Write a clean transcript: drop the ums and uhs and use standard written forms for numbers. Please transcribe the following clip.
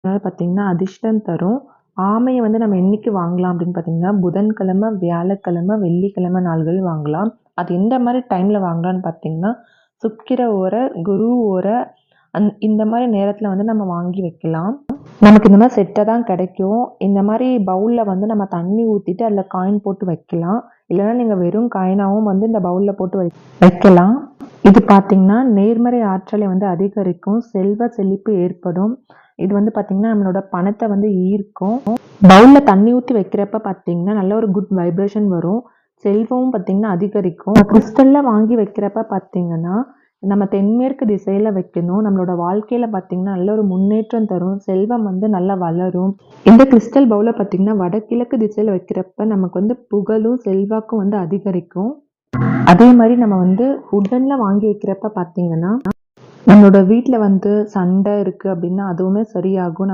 அதனால பார்த்தீங்கன்னா, அதிர்ஷ்டம் தரும். ஆமைய வந்து நம்ம என்னைக்கு வாங்கலாம் அப்படின்னு பார்த்தீங்கன்னா, புதன்கிழமை, வியாழக்கிழமை, வெள்ளிக்கிழமை நாள்கள் வாங்கலாம். அது எந்த மாரி டைம்ல வாங்கலாம்ன்னு பார்த்தீங்கன்னா, சுக்கிர ஓர, குரு ஓர இந்த மாரி நேரத்தில வந்து நம்ம வாங்கி வைக்கலாம். நமக்கு இந்த மாரி செட்டா தான் கிடைக்கும். இந்த மாரி பவுல்ல வந்து நம்ம தண்ணி ஊத்திட்டு அதில காயின் போட்டு வைக்கலாம். இல்லன்னா நீங்க வெறும் காயினாவும் வந்து இந்த பவுல்ல போட்டு வைக்கலாம். இது பார்த்தீங்கன்னா, நேர்மறை ஆற்றலை வந்து அதிகரிக்கும். செல்வ செழிப்பு ஏற்படும். இது வந்து பார்த்தீங்கன்னா, நம்மளோட பணத்த வந்து ஈர்க்கும். பவுல்ல தண்ணி ஊத்தி வைக்கிறப்ப பார்த்தீங்கன்னா, நல்ல ஒரு குட் வைப்ரேஷன் வரும். செல்வமும் பார்த்தீங்கன்னா அதிகரிக்கும். கிறிஸ்டல்ல வாங்கி வைக்கிறப்ப பார்த்தீங்கன்னா, நம்ம தென்மேற்கு திசையில வைக்கணும். நம்மளோட வாழ்க்கையில பார்த்தீங்கன்னா, நல்ல ஒரு முன்னேற்றம் தரும். செல்வம் வந்து நல்லா வளரும். இந்த கிறிஸ்டல் பவுல பார்த்தீங்கன்னா, வடகிழக்கு திசையில வைக்கிறப்ப நமக்கு வந்து புகழும், செல்வாக்கும் வந்து அதிகரிக்கும். அதே மாரி நம்ம வந்து உட்டன்ல வாங்கி வைக்கிறப்ப பார்த்தீங்கன்னா, நம்மளோட வீட்ல வந்து சண்டை இருக்கு அப்படின்னா, அதுவுமே சரியாகும்.